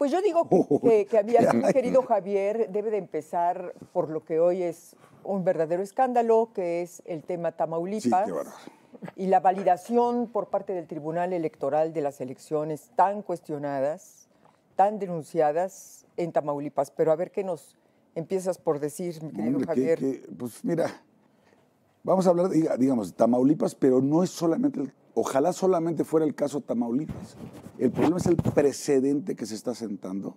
Pues yo digo que había sido, querido Javier, debe de empezar por lo que hoy es un verdadero escándalo, que es el tema Tamaulipas. Sí, qué bárbaro. Y la validación por parte del Tribunal Electoral de las elecciones tan cuestionadas, tan denunciadas en Tamaulipas. Pero a ver qué nos empiezas por decir, mi querido Javier. Pues mira, vamos a hablar, digamos, de Tamaulipas, pero no es solamente, ojalá solamente fuera el caso Tamaulipas. El problema es el precedente que se está sentando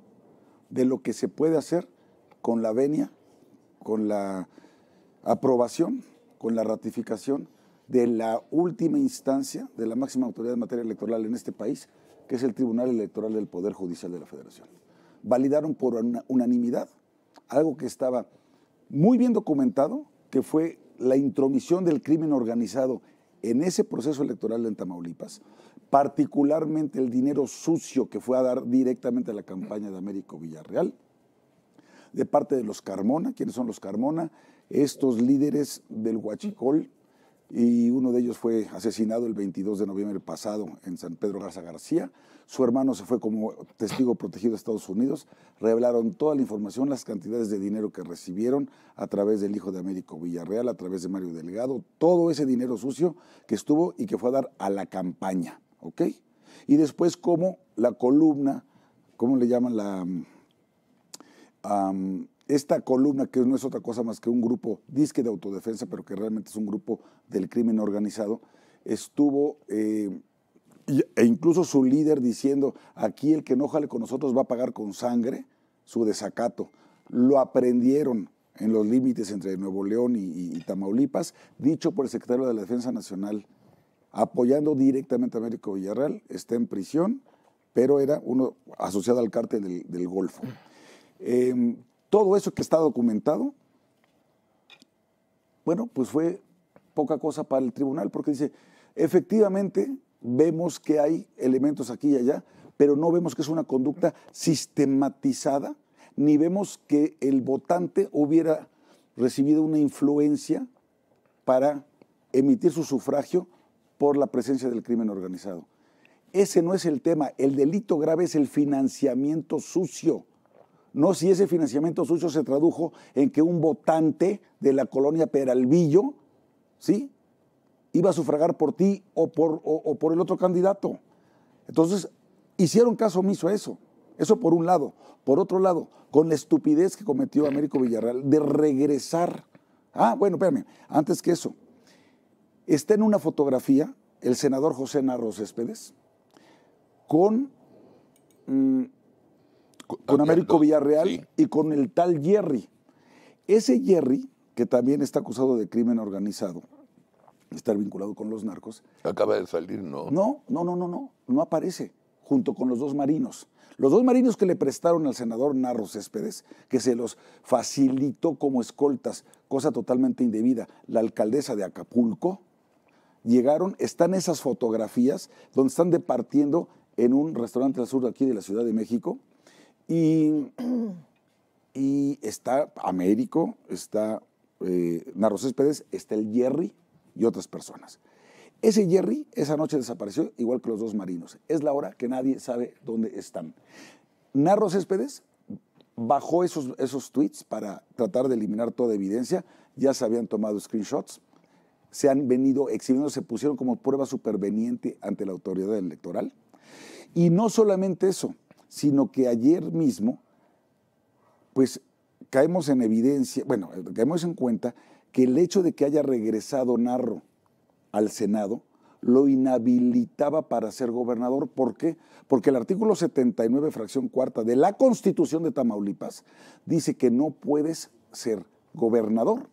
de lo que se puede hacer con la venia, con la aprobación, con la ratificación de la última instancia de la máxima autoridad en materia electoral en este país, que es el Tribunal Electoral del Poder Judicial de la Federación. Validaron por unanimidad algo que estaba muy bien documentado, que fue la intromisión del crimen organizado en ese proceso electoral en Tamaulipas, particularmente el dinero sucio que fue a dar directamente a la campaña de Américo Villarreal, de parte de los Carmona. ¿Quiénes son los Carmona? Estos líderes del Huachicol, y uno de ellos fue asesinado el 22 de noviembre pasado en San Pedro Garza García. Su hermano se fue como testigo protegido a Estados Unidos. Revelaron toda la información, las cantidades de dinero que recibieron a través del hijo de Américo Villarreal, a través de Mario Delgado, todo ese dinero sucio que estuvo y que fue a dar a la campaña, ¿ok? Y después como la columna, ¿cómo le llaman? Esta columna, que no es otra cosa más que un grupo disque de autodefensa, pero que realmente es un grupo del crimen organizado, estuvo, e incluso su líder diciendo, aquí el que no jale con nosotros va a pagar con sangre su desacato. Lo aprendieron en los límites entre Nuevo León y Tamaulipas, dicho por el secretario de la Defensa Nacional, apoyando directamente a Américo Villarreal. Está en prisión, pero era uno asociado al cártel del Golfo. Todo eso que está documentado, bueno, pues fue poca cosa para el tribunal, porque dice, efectivamente vemos que hay elementos aquí y allá, pero no vemos que es una conducta sistematizada, ni vemos que el votante hubiera recibido una influencia para emitir su sufragio por la presencia del crimen organizado. Ese no es el tema. El delito grave es el financiamiento sucio. No si ese financiamiento sucio se tradujo en que un votante de la colonia Peralvillo, ¿sí?, iba a sufragar por ti o por el otro candidato. Entonces, hicieron caso omiso a eso. Eso por un lado. Por otro lado, con la estupidez que cometió Américo Villarreal de regresar. Bueno, espérame, antes que eso. Está en una fotografía el senador José Narro Céspedes con Américo Villarreal, sí, y con el tal Jerry. Ese Jerry, que también está acusado de crimen organizado, estar vinculado con los narcos. Acaba de salir, ¿no? No aparece, junto con los dos marinos. Los dos marinos que le prestaron al senador Narro Céspedes, que se los facilitó como escoltas, cosa totalmente indebida, la alcaldesa de Acapulco, llegaron, están esas fotografías donde están departiendo en un restaurante al sur de aquí de la Ciudad de México, y está Américo, está Narro Céspedes, está el Jerry y otras personas. Ese Jerry esa noche desapareció, igual que los dos marinos. Es la hora que nadie sabe dónde están. Narro Céspedes bajó esos tweets para tratar de eliminar toda evidencia. Ya se habían tomado screenshots, se han venido exhibiendo, se pusieron como prueba superveniente ante la autoridad electoral. Y no solamente eso, sino que ayer mismo, pues caemos en evidencia, bueno, caemos en cuenta que el hecho de que haya regresado Narro al Senado lo inhabilitaba para ser gobernador. ¿Por qué? Porque el artículo 79, fracción cuarta de la Constitución de Tamaulipas dice que no puedes ser gobernador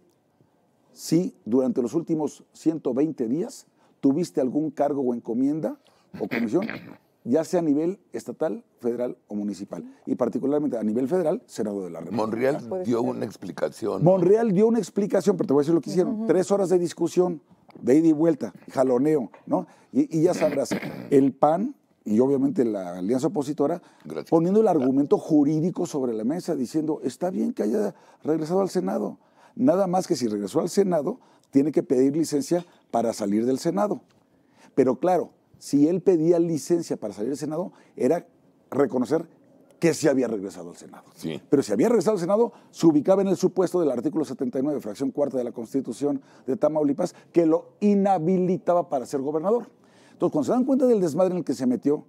si durante los últimos 120 días tuviste algún cargo o encomienda o comisión, ya sea a nivel estatal, federal o municipal. Y particularmente a nivel federal, Senado de la República. Monreal dio una explicación. Monreal dio una explicación, pero te voy a decir lo que hicieron. 3 horas de discusión, de ida y vuelta, jaloneo, ¿no? Y ya sabrás, el PAN y obviamente la alianza opositora, poniendo el argumento jurídico sobre la mesa, diciendo, está bien que haya regresado al Senado. Nada más que si regresó al Senado, tiene que pedir licencia para salir del Senado. Pero claro, si él pedía licencia para salir del Senado, era reconocer que sí había regresado al Senado. Sí. Pero si había regresado al Senado, se ubicaba en el supuesto del artículo 79, fracción cuarta de la Constitución de Tamaulipas, que lo inhabilitaba para ser gobernador. Entonces, cuando se dan cuenta del desmadre en el que se metió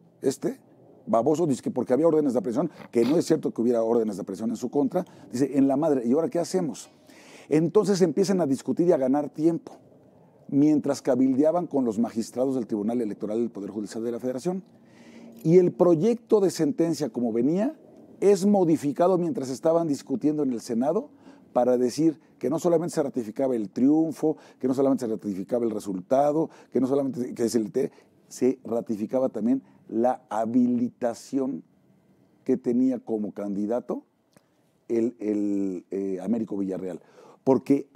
baboso, dice que porque había órdenes de aprehensión, que no es cierto que hubiera órdenes de aprehensión en su contra, dice, en la madre, ¿y ahora qué hacemos? Entonces empiezan a discutir y a ganar tiempo, mientras cabildeaban con los magistrados del Tribunal Electoral del Poder Judicial de la Federación. Y el proyecto de sentencia, como venía, es modificado mientras estaban discutiendo en el Senado para decir que no solamente se ratificaba el triunfo, que no solamente se ratificaba el resultado, que no solamente se ratificaba también la habilitación que tenía como candidato el Américo Villarreal. Porque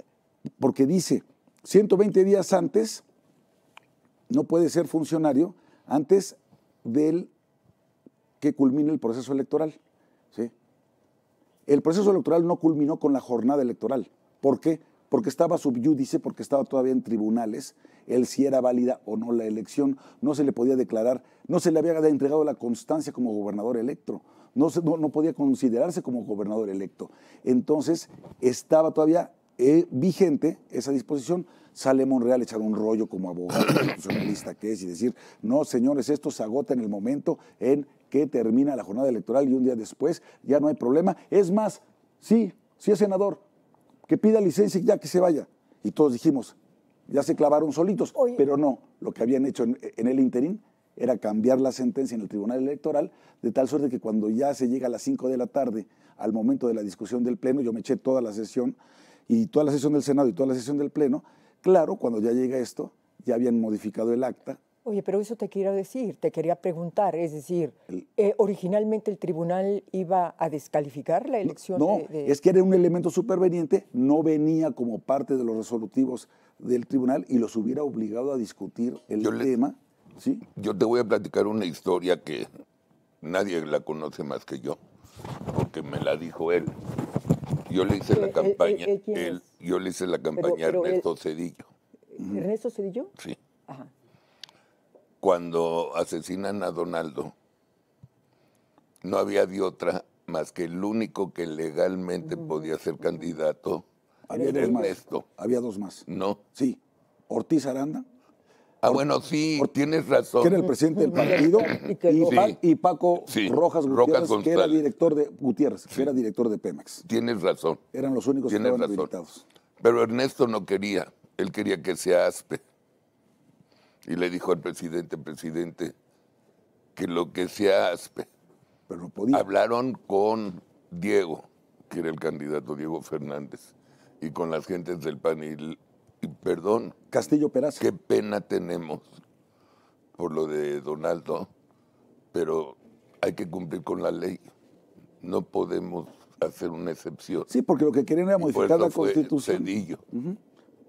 dice, 120 días antes no puede ser funcionario antes del que culmine el proceso electoral. ¿Sí? El proceso electoral no culminó con la jornada electoral. ¿Por qué? Porque estaba subyúdice, porque estaba todavía en tribunales, él si era válida o no la elección, no se le podía declarar, no se le había entregado la constancia como gobernador electo, no podía considerarse como gobernador electo. Entonces estaba todavía vigente esa disposición. Sale Monreal a echar un rollo como abogado constitucionalista que es y decir, no señores, esto se agota en el momento en que termina la jornada electoral y un día después ya no hay problema. Es más, sí es senador, que pida licencia y ya que se vaya. Y todos dijimos, ya se clavaron solitos. Oye, pero no, lo que habían hecho en el interín era cambiar la sentencia en el Tribunal Electoral de tal suerte que cuando ya se llega a las 5 de la tarde al momento de la discusión del Pleno, yo me eché toda la sesión y toda la sesión del Senado y toda la sesión del Pleno. Claro, cuando ya llega esto, ya habían modificado el acta. Oye, pero eso te quiero decir, te quería preguntar, es decir, ¿originalmente el tribunal iba a descalificar la elección? No, es que era un elemento superveniente, no venía como parte de los resolutivos del tribunal y los hubiera obligado a discutir el tema. ¿Sí? Yo te voy a platicar una historia que nadie la conoce más que yo, porque me la dijo él. Yo le hice la campaña, yo le hice la campaña a Ernesto Zedillo. ¿Ernesto Zedillo? Sí. Ajá. Cuando asesinan a Donaldo, no había de otra más que el único que legalmente podía ser candidato era Ernesto. Había dos más. ¿No? Sí. Ortiz Aranda. Bueno, sí, tienes razón. Que era el presidente del partido, y Paco Rojas Gutiérrez, que era director de que era director de Pemex. Tienes razón. Eran los únicos que estaban habilitados. Pero Ernesto no quería, él quería que sea Aspe. Y le dijo al presidente, que lo que sea Aspe. Pero no podía. Hablaron con Diego, que era el candidato Diego Fernández, y con las gentes del PAN y perdón, Castillo Peraza. Qué pena tenemos por lo de Donaldo, pero hay que cumplir con la ley. No podemos hacer una excepción. Sí, porque lo que querían era modificar la Constitución. Cedillo.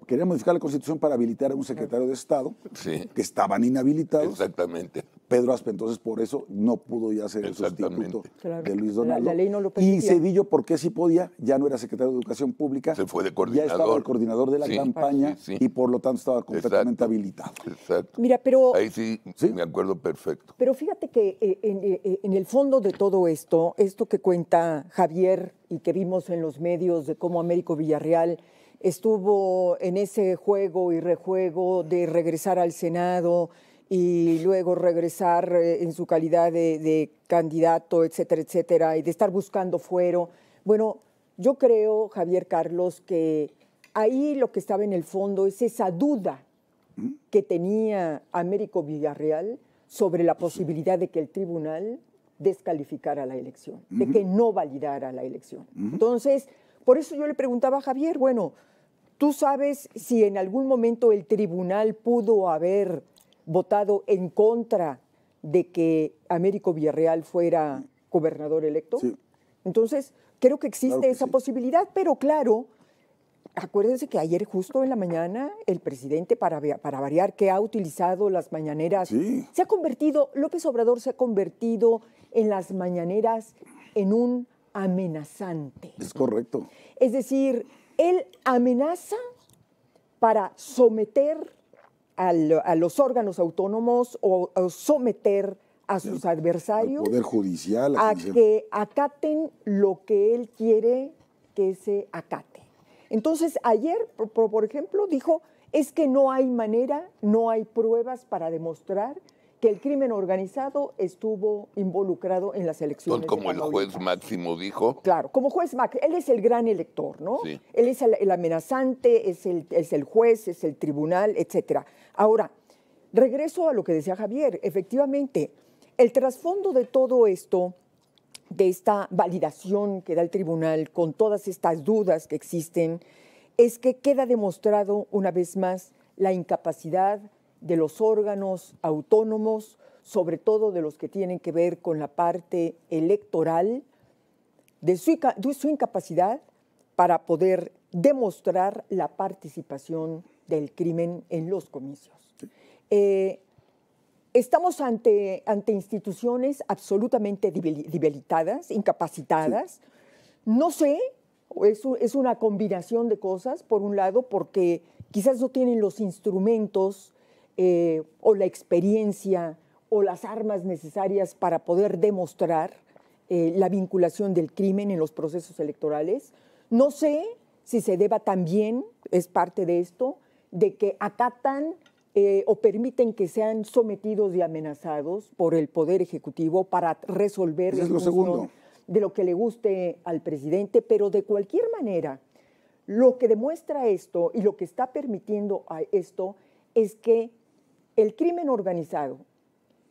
Querían modificar la Constitución para habilitar a un secretario de Estado, que estaban inhabilitados. Exactamente. Pedro Aspe, entonces por eso no pudo ya ser el sustituto de Luis Donaldo. La ley no lo permitía. Y Zedillo, porque sí podía, ya no era secretario de Educación Pública. Se fue de coordinador. Ya estaba el coordinador de la campaña y por lo tanto estaba completamente habilitado. Exacto. Mira, pero... Ahí sí me acuerdo perfecto. Pero fíjate que en el fondo de todo esto que cuenta Javier y que vimos en los medios de cómo Américo Villarreal estuvo en ese juego y rejuego de regresar al Senado y luego regresar en su calidad de candidato, etcétera, etcétera, y de estar buscando fuero. Bueno, yo creo, Javier Carlos, que ahí lo que estaba en el fondo es esa duda que tenía Américo Villarreal sobre la posibilidad de que el tribunal descalificara la elección, de que no validara la elección. Entonces, por eso yo le preguntaba a Javier, bueno, ¿tú sabes si en algún momento el tribunal pudo haber votado en contra de que Américo Villarreal fuera gobernador electo? Sí. Entonces, creo que existe esa posibilidad, pero claro, acuérdense que ayer justo en la mañana el presidente, para variar, que ha utilizado las mañaneras, se ha convertido, López Obrador se ha convertido en las mañaneras en un amenazante. Es correcto. Es decir, él amenaza para someter a los órganos autónomos o someter a sus adversarios, al Poder Judicial, a que acaten lo que él quiere que se acate. Entonces, ayer, por ejemplo, dijo, es que no hay manera, no hay pruebas para demostrar que el crimen organizado estuvo involucrado en las elecciones. Entonces, como el juez máximo dijo. Claro, como juez máximo, él es el gran elector, ¿no? Sí. Él es el amenazante, es el juez, es el tribunal, etcétera. Ahora, regreso a lo que decía Javier. Efectivamente, el trasfondo de todo esto, de esta validación que da el tribunal con todas estas dudas que existen, es que queda demostrado una vez más la incapacidad de los órganos autónomos, sobre todo de los que tienen que ver con la parte electoral, de su incapacidad para poder demostrar la participación del crimen en los comicios. Estamos ante instituciones absolutamente debilitadas, incapacitadas. Sí. No sé, es una combinación de cosas, por un lado, porque quizás no tienen los instrumentos o la experiencia o las armas necesarias para poder demostrar la vinculación del crimen en los procesos electorales. No sé si se deba también, es parte de esto, de que acatan o permiten que sean sometidos y amenazados por el Poder Ejecutivo para resolver en función de lo que le guste al presidente, pero de cualquier manera, lo que demuestra esto y lo que está permitiendo a esto es que el crimen organizado,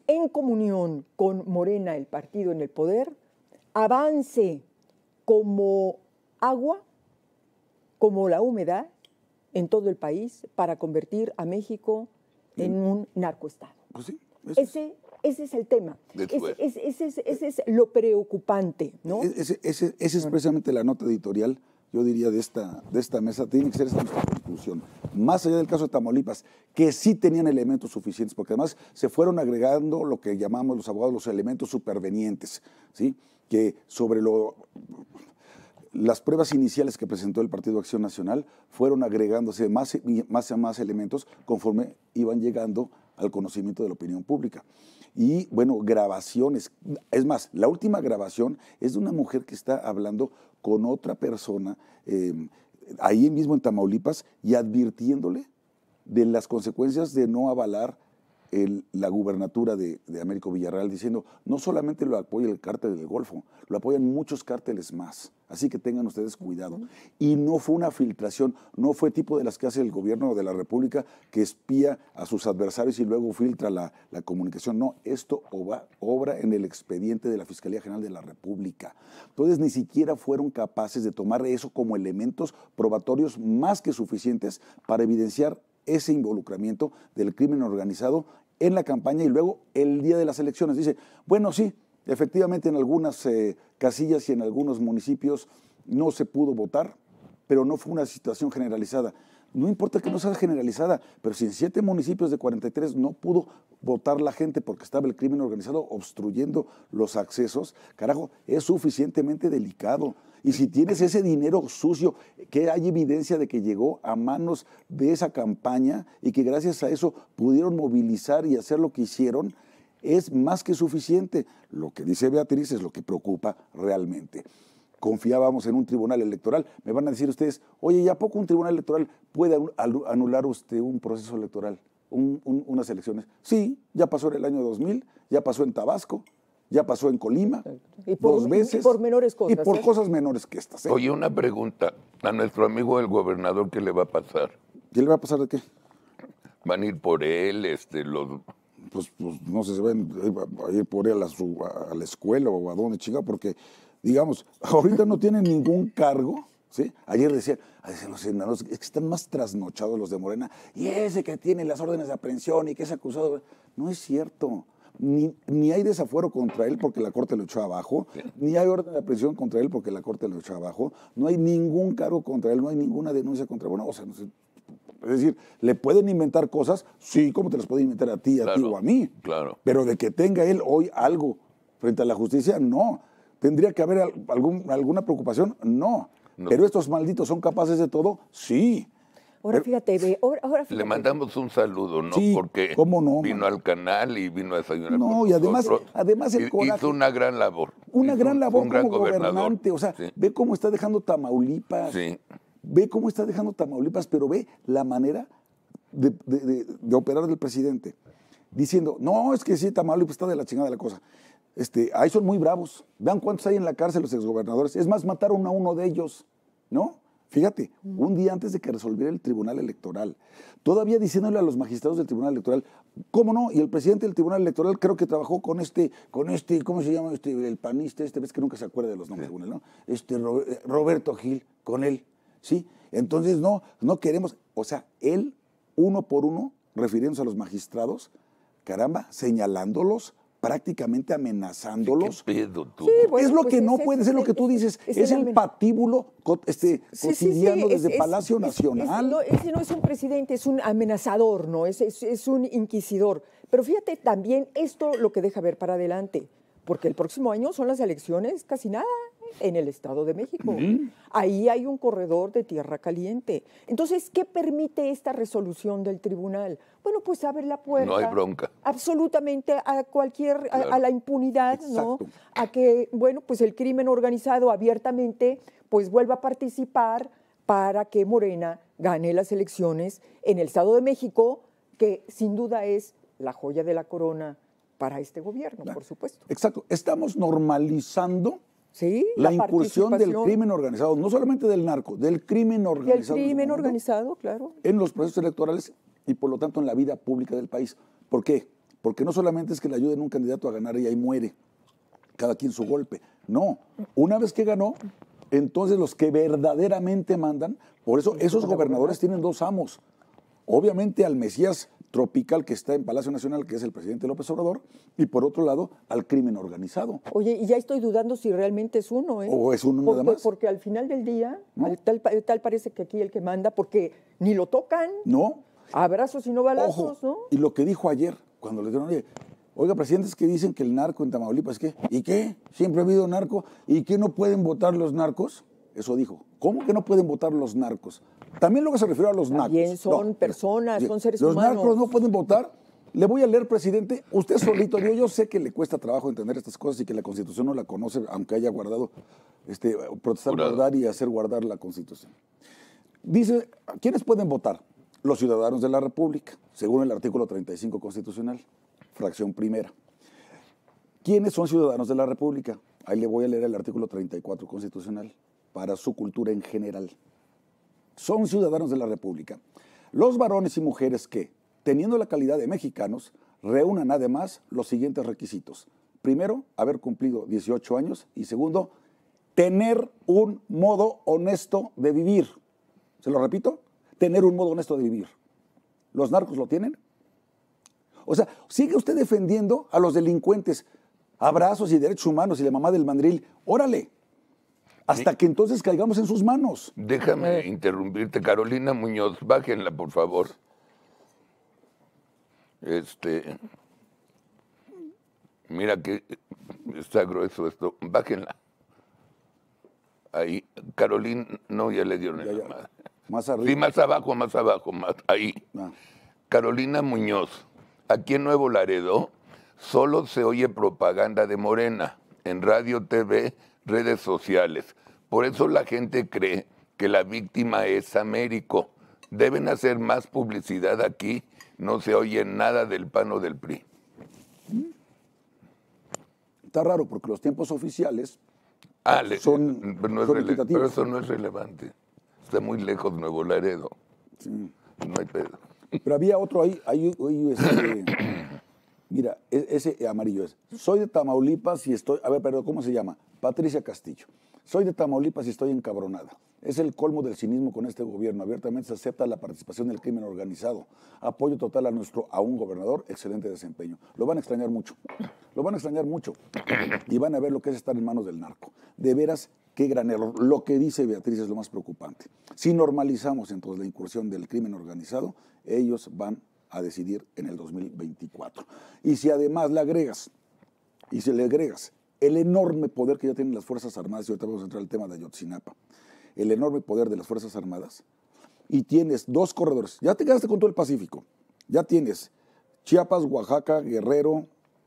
en comunión con Morena, el partido en el poder, avance como agua, como la humedad, en todo el país para convertir a México en un narcoestado. Pues sí, ese es el tema. Ese es lo preocupante, ¿no? Esa es precisamente la nota editorial, yo diría, de esta mesa. Tiene que ser esta nuestra conclusión. Más allá del caso de Tamaulipas, que sí tenían elementos suficientes, porque además se fueron agregando lo que llamamos los abogados los elementos supervenientes, ¿sí? Que sobre las pruebas iniciales que presentó el Partido Acción Nacional fueron agregándose más elementos conforme iban llegando al conocimiento de la opinión pública. Y bueno, grabaciones. Es más, la última grabación es de una mujer que está hablando con otra persona ahí mismo en Tamaulipas y advirtiéndole de las consecuencias de no avalar la gubernatura de Américo Villarreal, diciendo, no solamente lo apoya el cártel del Golfo, lo apoyan muchos cárteles más, así que tengan ustedes cuidado. Y no fue una filtración, no fue tipo de las que hace el gobierno de la República, que espía a sus adversarios y luego filtra la comunicación. No, esto obra en el expediente de la Fiscalía General de la República. Entonces, ni siquiera fueron capaces de tomar eso como elementos probatorios más que suficientes para evidenciar ese involucramiento del crimen organizado en la campaña y luego el día de las elecciones. Dice, bueno, sí, efectivamente en algunas casillas y en algunos municipios no se pudo votar, pero no fue una situación generalizada. No importa que no sea generalizada, pero si en 7 municipios de 43 no pudo votar la gente porque estaba el crimen organizado obstruyendo los accesos, carajo, es suficientemente delicado. Y si tienes ese dinero sucio, que hay evidencia de que llegó a manos de esa campaña y que gracias a eso pudieron movilizar y hacer lo que hicieron, es más que suficiente. Lo que dice Beatriz es lo que preocupa realmente. Confiábamos en un tribunal electoral. Me van a decir ustedes, oye, ¿y a poco un tribunal electoral puede anular usted un proceso electoral, unas elecciones? Sí, ya pasó en el año 2000, ya pasó en Tabasco, ya pasó en Colima, y 2 veces. Y por menores cosas. Y por cosas menores que estas. Oye, una pregunta. A nuestro amigo el gobernador, ¿qué le va a pasar? ¿Qué le va a pasar de qué? ¿Van a ir por él, Pues no sé, se van a ir por él a la escuela o a dónde, chica, porque, digamos, ahorita no tienen ningún cargo, ¿sí? Ayer decían los senadores, es que están más trasnochados los de Morena, y ese que tiene las órdenes de aprehensión y que es acusado. No es cierto. Ni hay desafuero contra él porque la Corte lo echó abajo, ni hay orden de aprehensión contra él porque la Corte lo echó abajo, no hay ningún cargo contra él, no hay ninguna denuncia contra él. Bueno, o sea, no sé, es decir, ¿le pueden inventar cosas? Sí, ¿cómo te las pueden inventar a ti o a mí? Claro. Pero de que tenga él hoy algo frente a la justicia, no. ¿Tendría que haber alguna preocupación? No. Pero estos malditos son capaces de todo, sí. Ahora fíjate, ahora fíjate. Le mandamos un saludo, ¿no? Sí, porque ¿cómo no, vino al canal y vino a desayunar No, con y además nosotros. el coraje. Hizo una gran labor. Una gran labor un gran como gobernante. O sea, sí. Ve cómo está dejando Tamaulipas. Sí. Ve cómo está dejando Tamaulipas, pero ve la manera de operar del presidente. Diciendo, no, es que sí, Tamaulipas está de la chingada la cosa. Ahí son muy bravos. Vean cuántos hay en la cárcel los exgobernadores. Es más, mataron a uno de ellos, ¿no? Fíjate, un día antes de que resolviera el Tribunal Electoral, todavía diciéndole a los magistrados del Tribunal Electoral, ¿cómo no? Y el presidente del Tribunal Electoral creo que trabajó con ¿cómo se llama? El panista, ves que nunca se acuerda de los nombres, ¿no? Roberto Gil, con él, ¿sí? Entonces, no queremos, o sea, él, uno por uno, refiriéndose a los magistrados, caramba, señalándolos, prácticamente amenazándolos. ¿Qué pedo, tú? Sí, bueno, es lo pues que no puede ser, lo que tú dices, es el patíbulo cotidiano desde Palacio Nacional. Ese no es un presidente, es un amenazador, ¿no? Es un inquisidor. Pero fíjate también esto lo que deja ver para adelante, porque el próximo año son las elecciones, casi nada, en el Estado de México. Ahí hay un corredor de tierra caliente. Entonces, ¿qué permite esta resolución del tribunal? Bueno, pues abre la puerta. No hay bronca. Absolutamente a cualquier, Claro. a la impunidad, ¿no? Exacto. A que, bueno, pues el crimen organizado abiertamente, pues vuelva a participar para que Morena gane las elecciones en el Estado de México, que sin duda es la joya de la corona para este gobierno, Claro. por supuesto. Exacto. Estamos normalizando Sí, la incursión del participación crimen organizado, no solamente del narco, del crimen del organizado. crimen organizado, claro. En los procesos electorales y por lo tanto en la vida pública del país. ¿Por qué? Porque no solamente es que le ayuden a un candidato a ganar y ahí muere, cada quien su golpe. No, una vez que ganó, entonces los que verdaderamente mandan, por eso esos gobernadores tienen dos amos. Obviamente al Mesías tropical que está en Palacio Nacional, que es el presidente López Obrador, y por otro lado al crimen organizado. Oye, y ya estoy dudando si realmente es uno, ¿eh? O es uno nada más. Porque al final del día, ¿No? tal parece que aquí el que manda, porque ni lo tocan, No. abrazos y no balazos, Ojo, ¿no? y lo que dijo ayer, cuando le dijeron, oiga, presidentes que dicen que el narco en Tamaulipas, ¿qué? ¿Y qué? Siempre ha habido narco. ¿Y qué no pueden votar los narcos? Eso dijo. ¿Cómo que no pueden votar los narcos? También luego se refirió a los narcos. También son personas, son seres los humanos. Los narcos no pueden votar. Le voy a leer, presidente, usted solito, yo sé que le cuesta trabajo entender estas cosas y que la Constitución no la conoce, aunque haya guardado, protestar, guardar y hacer guardar la Constitución. Dice, ¿quiénes pueden votar? Los ciudadanos de la República, según el artículo 35 constitucional, fracción primera. ¿Quiénes son ciudadanos de la República? Ahí le voy a leer el artículo 34 constitucional, para su cultura en general. Son ciudadanos de la República los varones y mujeres que, teniendo la calidad de mexicanos, reúnan además los siguientes requisitos. Primero, haber cumplido 18 años y segundo, tener un modo honesto de vivir. ¿Se lo repito? Tener un modo honesto de vivir. ¿Los narcos lo tienen? O sea, sigue usted defendiendo a los delincuentes, abrazos y derechos humanos y la mamá del mandril. Órale, hasta que entonces caigamos en sus manos. Déjame interrumpirte, Carolina Muñoz, bájenla, por favor. Mira que está grueso esto, bájenla. Ahí, Carolina, no, ya le dieron Ya, la madre. Más arriba. Sí, más abajo, ahí. Ah. Carolina Muñoz, aquí en Nuevo Laredo solo se oye propaganda de Morena en radio, TV, redes sociales. Por eso la gente cree que la víctima es Américo. Deben hacer más publicidad aquí, no se oye nada del PAN o del PRI. Está raro porque los tiempos oficiales son equitativos. pero eso no es relevante. Está muy lejos Nuevo Laredo. Sí. No hay pedo. Pero había otro ahí mira, ese amarillo es. Soy de Tamaulipas y estoy, pero ¿cómo se llama? Patricia Castillo. Soy de Tamaulipas y estoy encabronada. Es el colmo del cinismo con este gobierno. Abiertamente se acepta la participación del crimen organizado. Apoyo total a un gobernador, excelente desempeño. Lo van a extrañar mucho. Lo van a extrañar mucho. Y van a ver lo que es estar en manos del narco. De veras, qué gran error. Lo que dice Beatriz es lo más preocupante. Si normalizamos entonces la incursión del crimen organizado, ellos van a decidir en el 2024. Y si además le agregas el enorme poder que ya tienen las Fuerzas Armadas, y ahorita vamos a entrar al tema de Ayotzinapa, el enorme poder de las Fuerzas Armadas, y tienes 2 corredores. Ya te quedaste con todo el Pacífico. Ya tienes Chiapas, Oaxaca, Guerrero.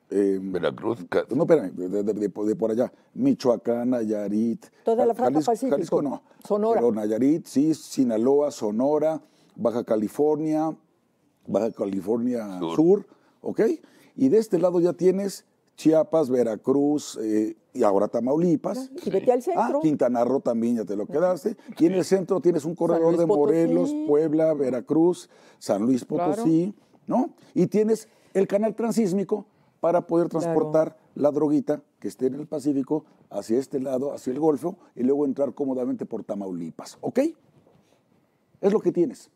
Veracruz. No, espérame, de por allá. Michoacán, Nayarit. Toda la franja Pacífico. Jalisco no. Sonora. Pero Nayarit, sí, Sinaloa, Sonora, Baja California Sur, ¿ok? Y de este lado ya tienes Chiapas, Veracruz y ahora Tamaulipas. Y vete al centro. Quintana Roo también ya te lo quedaste. Y en el centro tienes un corredor de Morelos, Puebla, Veracruz, San Luis Potosí, ¿no? Y tienes el canal transísmico para poder transportar la droguita que esté en el Pacífico hacia este lado, hacia el Golfo, y luego entrar cómodamente por Tamaulipas, ¿ok? Es lo que tienes.